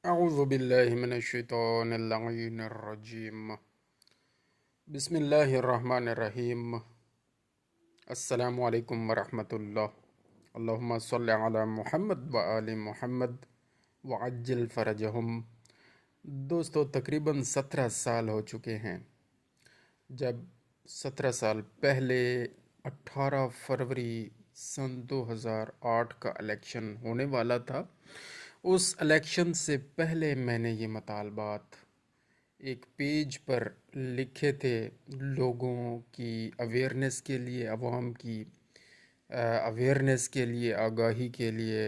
أعوذ بالله من الشيطان اللعين الرجيم. بسم الله الرحمن الرحيم. السلام عليكم ورحمة الله. اللهم صل على محمد وآل محمد وعجل فرجهم. دوستو تقریباً 17 سال ہو چکے ہیں جب 17 سال پہلے 18 فروری سن 2008 کا الیکشن ہونے والا تھا۔ اس الیکشن سے پہلے میں نے یہ مطالبات ایک پیج پر لکھے تھے، لوگوں کی اویئرنیس کے لیے، عوام کی اویئرنیس کے لیے، آگاہی کے لیے،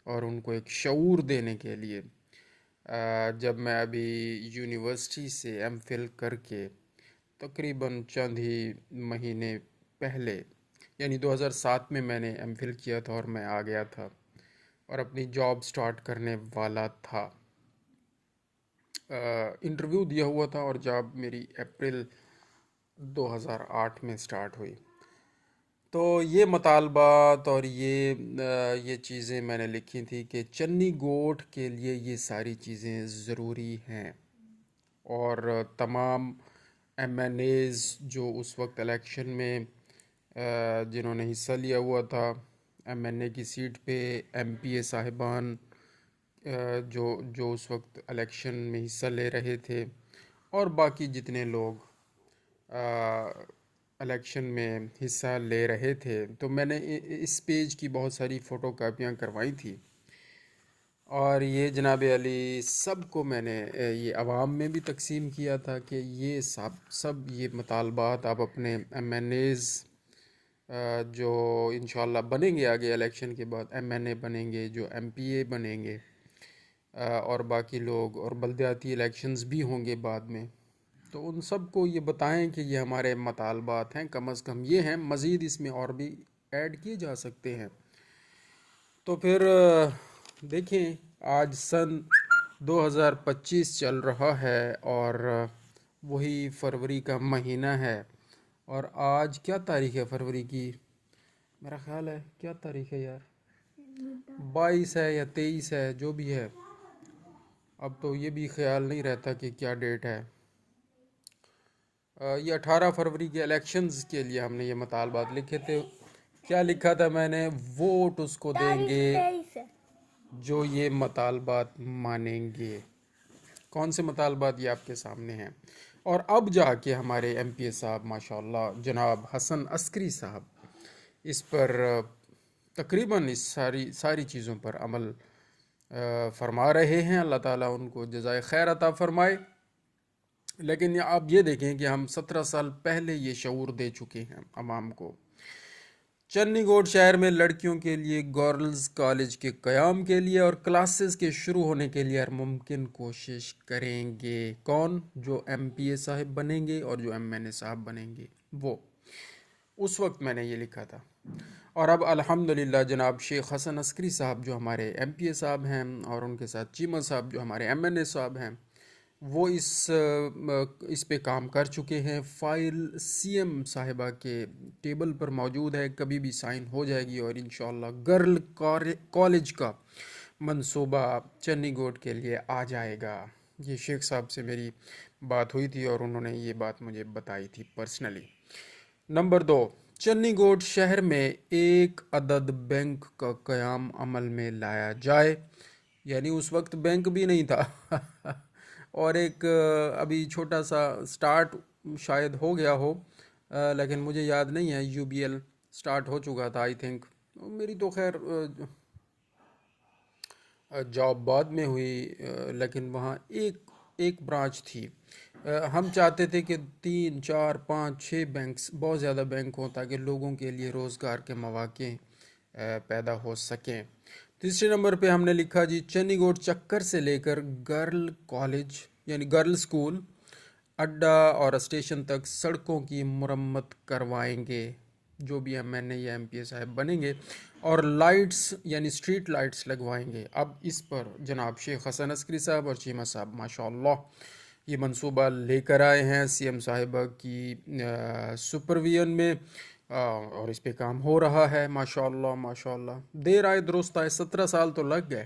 اور ان کو ایک شعور دینے کے لیے۔ جب میں ابھی یونیورسٹی سے ایم فل کر کے تقریباً چند ہی مہینے پہلے، یعنی 2007 میں نے ایم فل کیا تھا اور میں آ گیا تھا اور اپنی جاب سٹارٹ کرنے والا تھا۔ انٹرویو دیا ہوا تھا اور جاب میری اپریل 2008 میں سٹارٹ ہوئی۔ تو یہ مطالبات اور یہ چیزیں میں نے لکھی تھی کہ چنی گوٹھ کے لیے یہ ساری چیزیں ضروری ہیں، اور تمام ایم این ایز جو اس وقت الیکشن میں جنہوں نے حصہ لیا ہوا تھا، ایم این اے کی سیٹ پہ ایم پی اے صاحبان جو اس وقت الیکشن میں حصہ لے رہے تھے، اور باقی جتنے لوگ الیکشن میں حصہ لے رہے تھے، تو میں نے اس پیج کی بہت ساری فوٹو کاپیاں کروائی تھی، اور یہ جناب علی سب کو میں نے یہ عوام میں بھی تقسیم کیا تھا کہ یہ سب یہ مطالبات آپ اپنے ایم این ایز جو انشاءاللہ بنیں گے آگے الیکشن کے بعد، ایم این اے بنیں گے، جو ایم پی اے بنیں گے، اور باقی لوگ، اور بلدیاتی الیکشنز بھی ہوں گے بعد میں، تو ان سب کو یہ بتائیں کہ یہ ہمارے مطالبات ہیں، کم از کم یہ ہیں، مزید اس میں اور بھی ایڈ کیے جا سکتے ہیں۔ تو پھر دیکھیں، آج سن 2025 چل رہا ہے، اور وہی فروری کا مہینہ ہے، اور آج کیا تاریخ ہے فروری کی؟ میرا خیال ہے کیا تاریخ ہے یار، 22 ہے یا 23 ہے، جو بھی ہے، اب تو یہ بھی خیال نہیں رہتا کہ کیا ڈیٹ ہے۔ یہ 18 فروری کے الیکشنز کے لیے ہم نے یہ مطالبات لکھے تھے۔ کیا لکھا تھا میں نے؟ ووٹ اس کو دیں گے جو یہ مطالبات مانیں گے۔ کون سے مطالبات؟ یہ آپ کے سامنے ہیں، اور اب جا کے ہمارے ایم پی اے صاحب ماشاءاللہ جناب حسن عسکری صاحب اس پر تقریباً اس ساری چیزوں پر عمل فرما رہے ہیں۔ اللہ تعالیٰ ان کو جزائے خیر عطا فرمائے۔ لیکن آپ یہ دیکھیں کہ ہم 17 سال پہلے یہ شعور دے چکے ہیں عوام کو۔ چنی گوٹھ شہر میں لڑکیوں کے لیے گرلز کالج کے قیام کے لیے اور کلاسز کے شروع ہونے کے لیے ہر ممکن کوشش کریں گے۔ کون؟ جو ایم پی اے صاحب بنیں گے اور جو ایم این اے صاحب بنیں گے، وہ اس وقت میں نے یہ لکھا تھا۔ اور اب الحمدللہ جناب شیخ حسن عسکری صاحب جو ہمارے ایم پی اے صاحب ہیں، اور ان کے ساتھ چیمہ صاحب جو ہمارے ایم این اے صاحب ہیں، وہ اس پہ کام کر چکے ہیں۔ فائل سی ایم صاحبہ کے ٹیبل پر موجود ہے، کبھی بھی سائن ہو جائے گی، اور انشاءاللہ گرل کالج کا منصوبہ چنی گوٹھ کے لیے آ جائے گا۔ یہ شیخ صاحب سے میری بات ہوئی تھی اور انہوں نے یہ بات مجھے بتائی تھی پرسنلی۔ نمبر 2، چنی گوٹھ شہر میں ایک عدد بینک کا قیام عمل میں لایا جائے، یعنی اس وقت بینک بھی نہیں تھا اور ایک ابھی چھوٹا سا سٹارٹ شاید ہو گیا ہو، لیکن مجھے یاد نہیں ہے، یو بی ایل سٹارٹ ہو چکا تھا آئی تھنک۔ میری تو خیر جاب بعد میں ہوئی، لیکن وہاں ایک برانچ تھی۔ ہم چاہتے تھے کہ 3 4 5 6 بینکس، بہت زیادہ بینک ہوں تاکہ لوگوں کے لیے روزگار کے مواقع پیدا ہو سکیں۔ تیسرے نمبر پہ ہم نے لکھا جی، چنی گوٹھ چکر سے لے کر گرل کالج یعنی گرل سکول، اڈا اور اسٹیشن تک سڑکوں کی مرمت کروائیں گے، جو بھی ایم این اے یا ایم پی اے صاحب بنیں گے، اور لائٹس یعنی اسٹریٹ لائٹس لگوائیں گے۔ اب اس پر جناب شیخ حسن عسکری صاحب اور چیمہ صاحب ماشاءاللہ یہ منصوبہ لے کر آئے ہیں سی ایم صاحبہ کی سپرویژن میں، اور اس پہ کام ہو رہا ہے ماشاءاللہ ماشاءاللہ۔ دیر آئے درست آئے، 17 سال تو لگ گئے۔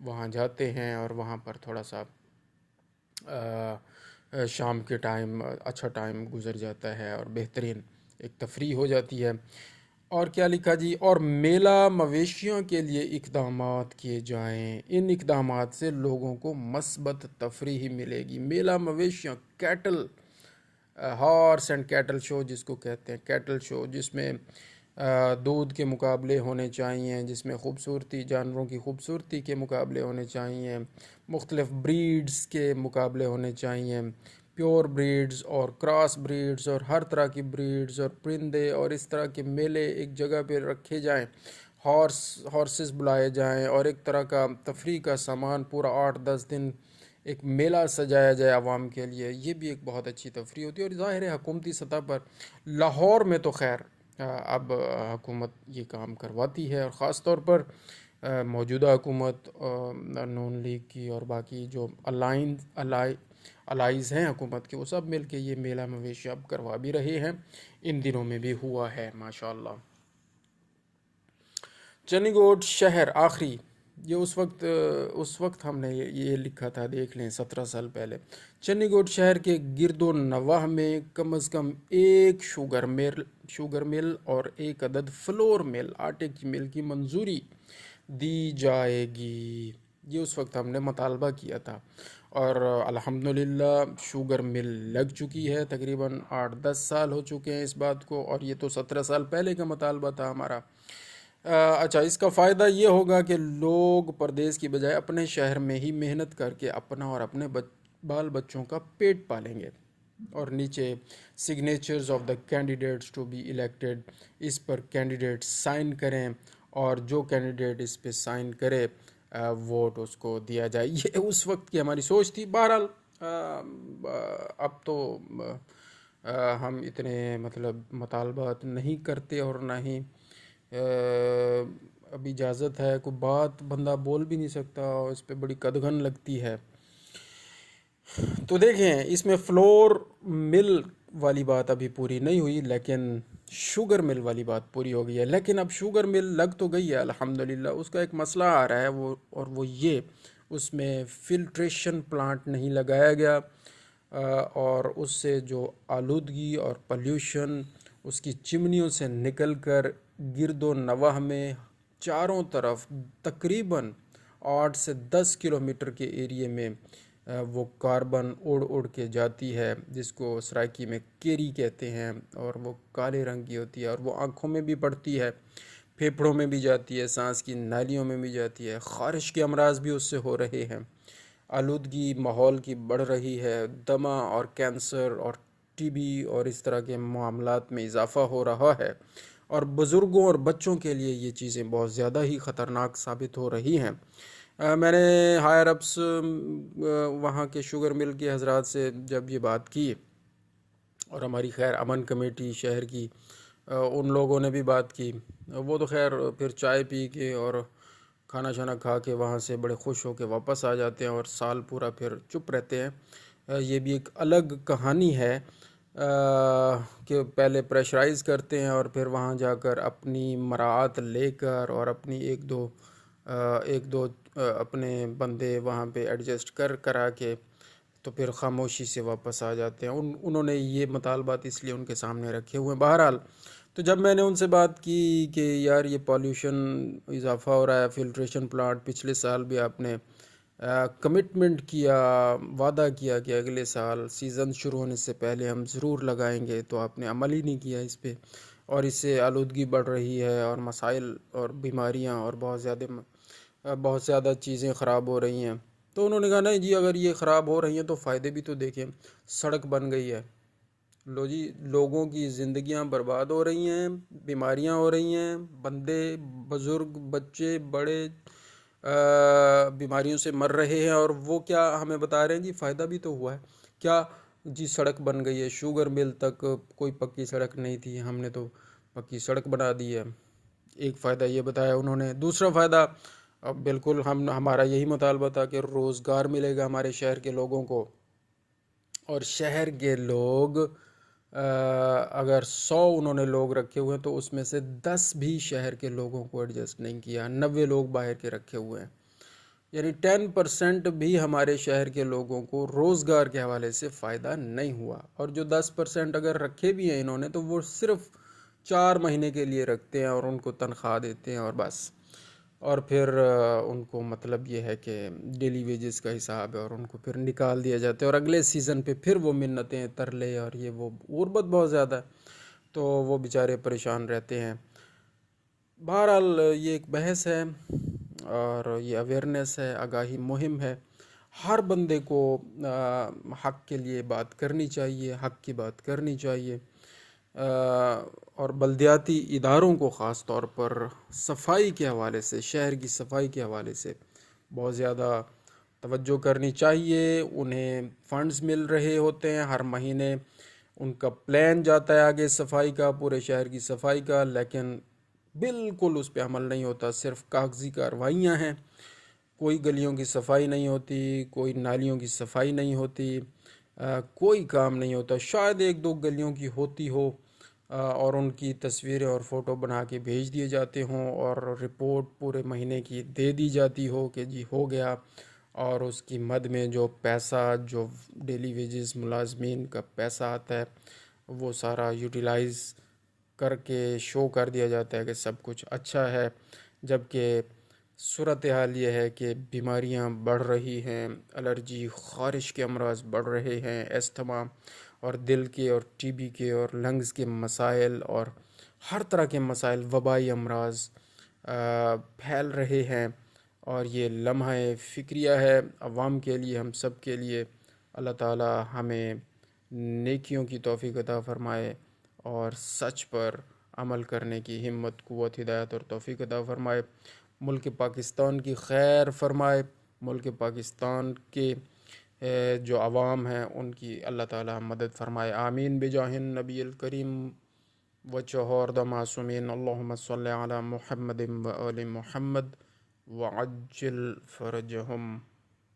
وہاں جاتے ہیں اور وہاں پر تھوڑا سا شام کے ٹائم اچھا ٹائم گزر جاتا ہے اور بہترین ایک تفریح ہو جاتی ہے۔ اور کیا لکھا جی، اور میلہ مویشیوں کے لیے اقدامات کیے جائیں، ان اقدامات سے لوگوں کو مثبت تفریح ملے گی۔ میلہ مویشیوں، کیٹل، ہارس اینڈ کیٹل شو جس کو کہتے ہیں، کیٹل شو، جس میں دودھ کے مقابلے ہونے چاہیے، جس میں خوبصورتی، جانوروں کی خوبصورتی کے مقابلے ہونے چاہیے، مختلف بریڈز کے مقابلے ہونے چاہیے، پیور بریڈز اور کراس بریڈز اور ہر طرح کی بریڈز اور پرندے، اور اس طرح کے میلے ایک جگہ پہ رکھے جائیں، ہارسز بلائے جائیں، اور ایک طرح کا تفریح کا سامان پورا 8-10 دن ایک میلہ سجایا جائے عوام کے لیے۔ یہ بھی ایک بہت اچھی تفریح ہوتی ہے، اور ظاہر ہے حکومتی سطح پر لاہور میں تو خیر اب حکومت یہ کام کرواتی ہے، اور خاص طور پر موجودہ حکومت نون لیگ کی اور باقی جو الائز ہیں حکومت کے، وہ سب مل کے یہ میلہ مویشی اب کروا بھی رہے ہیں، ان دنوں میں بھی ہوا ہے ماشاءاللہ۔ چنی گوڈ شہر آخری، یہ اس وقت ہم نے یہ لکھا تھا، دیکھ لیں 17 سال پہلے۔ چنی گوڈ شہر کے گرد و نواح میں کم از کم ایک شوگر مل اور ایک عدد فلور مل، آٹے کی مل کی منظوری دی جائے گی۔ یہ اس وقت ہم نے مطالبہ کیا تھا، اور الحمدللہ شوگر مل لگ چکی ہے، تقریباً 8-10 سال ہو چکے ہیں اس بات کو، اور یہ تو 17 سال پہلے کا مطالبہ تھا ہمارا۔ اچھا، اس کا فائدہ یہ ہوگا کہ لوگ پردیس کی بجائے اپنے شہر میں ہی محنت کر کے اپنا اور اپنے بال بچوں کا پیٹ پالیں گے۔ اور نیچے signatures of the candidates to be elected, اس پر کینڈیڈیٹ سائن کریں، اور جو کینڈیڈیٹ اس پہ سائن کرے ووٹ اس کو دیا جائے۔ یہ اس وقت کی ہماری سوچ تھی۔ بہرحال اب تو ہم اتنے مطلب مطالبات نہیں کرتے، اور نہ ہی اب اجازت ہے، کوئی بات بندہ بول بھی نہیں سکتا، اور اس پہ بڑی قدغن لگتی ہے۔ تو دیکھیں، اس میں فلور مل والی بات ابھی پوری نہیں ہوئی، لیکن شوگر مل والی بات پوری ہو گئی ہے۔ لیکن اب شوگر مل لگ تو گئی ہے الحمدللہ، اس کا ایک مسئلہ آ رہا ہے، وہ یہ، اس میں فلٹریشن پلانٹ نہیں لگایا گیا، اور اس سے جو آلودگی اور پلیوشن اس کی چمنیوں سے نکل کر گرد و نواح میں چاروں طرف تقریباً 8 سے 10 کلومیٹر کے ایریے میں وہ کاربن اڑ کے جاتی ہے، جس کو سرائکی میں کیری کہتے ہیں، اور وہ کالے رنگ کی ہوتی ہے، اور وہ آنکھوں میں بھی پڑتی ہے، پھیپھڑوں میں بھی جاتی ہے، سانس کی نالیوں میں بھی جاتی ہے، خارش کے امراض بھی اس سے ہو رہے ہیں، آلودگی ماحول کی بڑھ رہی ہے، دمہ اور کینسر اور ٹی بی اور اس طرح کے معاملات میں اضافہ ہو رہا ہے، اور بزرگوں اور بچوں کے لیے یہ چیزیں بہت زیادہ ہی خطرناک ثابت ہو رہی ہیں۔ میں نے ہائر اپس وہاں کے شوگر مل کے حضرات سے جب یہ بات کی، اور ہماری خیر امن کمیٹی شہر کی، ان لوگوں نے بھی بات کی، وہ تو خیر پھر چائے پی کے اور کھانا شانا کھا کے وہاں سے بڑے خوش ہو کے واپس آ جاتے ہیں، اور سال پورا پھر چپ رہتے ہیں۔ یہ بھی ایک الگ کہانی ہے کہ پہلے پریشرائز کرتے ہیں، اور پھر وہاں جا کر اپنی مراعات لے کر اور اپنی ایک دو اپنے بندے وہاں پہ ایڈجسٹ کرا کے تو پھر خاموشی سے واپس آ جاتے ہیں۔ انہوں نے یہ مطالبات اس لیے ان کے سامنے رکھے ہوئے ہیں۔ بہرحال تو جب میں نے ان سے بات کی کہ یار یہ پالیوشن اضافہ ہو رہا ہے، فلٹریشن پلانٹ پچھلے سال بھی آپ نے کمٹمنٹ کیا، وعدہ کیا کہ اگلے سال سیزن شروع ہونے سے پہلے ہم ضرور لگائیں گے، تو آپ نے عمل ہی نہیں کیا اس پہ، اور اس سے آلودگی بڑھ رہی ہے، اور مسائل اور بیماریاں اور بہت زیادہ چیزیں خراب ہو رہی ہیں۔ تو انہوں نے کہا نہیں جی، اگر یہ خراب ہو رہی ہیں تو فائدے بھی تو دیکھیں، سڑک بن گئی ہے، لوگوں کی زندگیاں برباد ہو رہی ہیں، بیماریاں ہو رہی ہیں، بندے بزرگ بچے بڑے بیماریوں سے مر رہے ہیں، اور وہ کیا ہمیں بتا رہے ہیں جی فائدہ بھی تو ہوا ہے کیا جی، سڑک بن گئی ہے، شوگر مل تک کوئی پکی سڑک نہیں تھی، ہم نے تو پکی سڑک بنا دی ہے۔ ایک فائدہ یہ بتایا انہوں نے۔ دوسرا فائدہ، اب بالکل ہمارا یہی مطالبہ تھا کہ روزگار ملے گا ہمارے شہر کے لوگوں کو، اور شہر کے لوگ اگر 100 انہوں نے لوگ رکھے ہوئے ہیں تو اس میں سے 10 بھی شہر کے لوگوں کو ایڈجسٹ نہیں کیا، 90 لوگ باہر کے رکھے ہوئے ہیں۔ یعنی 10% بھی ہمارے شہر کے لوگوں کو روزگار کے حوالے سے فائدہ نہیں ہوا، اور جو 10% اگر رکھے بھی ہیں انہوں نے تو وہ صرف 4 مہینے کے لیے رکھتے ہیں اور ان کو تنخواہ دیتے ہیں اور بس، اور پھر ان کو مطلب یہ ہے کہ ڈیلی ویجز کا حساب ہے اور ان کو پھر نکال دیا جاتا ہے، اور اگلے سیزن پہ پھر وہ منتیں ترلے اور یہ وہ غربت بہت زیادہ ہے، تو وہ بیچارے پریشان رہتے ہیں۔ بہرحال یہ ایک بحث ہے اور یہ اویئرنیس ہے، آگاہی مہم ہے، ہر بندے کو حق کے لیے بات کرنی چاہیے، حق کی بات کرنی چاہیے، اور بلدیاتی اداروں کو خاص طور پر صفائی کے حوالے سے، شہر کی صفائی کے حوالے سے بہت زیادہ توجہ کرنی چاہیے۔ انہیں فنڈز مل رہے ہوتے ہیں ہر مہینے، ان کا پلان جاتا ہے آگے صفائی کا، پورے شہر کی صفائی کا، لیکن بالکل اس پہ عمل نہیں ہوتا، صرف کاغذی کارروائیاں ہیں، کوئی گلیوں کی صفائی نہیں ہوتی، کوئی نالیوں کی صفائی نہیں ہوتی، کوئی کام نہیں ہوتا، شاید ایک دو گلیوں کی ہوتی ہو، اور ان کی تصویریں اور فوٹو بنا کے بھیج دیے جاتے ہوں اور رپورٹ پورے مہینے کی دے دی جاتی ہو کہ جی ہو گیا، اور اس کی مد میں جو پیسہ، جو ڈیلی ویجز ملازمین کا پیسہ آتا ہے وہ سارا یوٹیلائز کر کے شو کر دیا جاتا ہے کہ سب کچھ اچھا ہے، جبکہ صورتحال یہ ہے کہ بیماریاں بڑھ رہی ہیں، الرجی، خارش کے امراض بڑھ رہے ہیں، استھما اور دل کے اور ٹی بی کے اور لنگز کے مسائل اور ہر طرح کے مسائل، وبائی امراض پھیل رہے ہیں، اور یہ لمحہ فکریہ ہے عوام کے لیے، ہم سب کے لیے۔ اللہ تعالی ہمیں نیکیوں کی توفیق عطا فرمائے اور سچ پر عمل کرنے کی ہمت، قوت، ہدایت اور توفیق عطا فرمائے، ملک پاکستان کی خیر فرمائے، ملک پاکستان کے جو عوام ہیں ان کی اللہ تعالی مدد فرمائے، آمین بجاہ النبی الکریم وچہور معصومین، اللہم صلی علی محمد و آل محمد وعجل فرجہم۔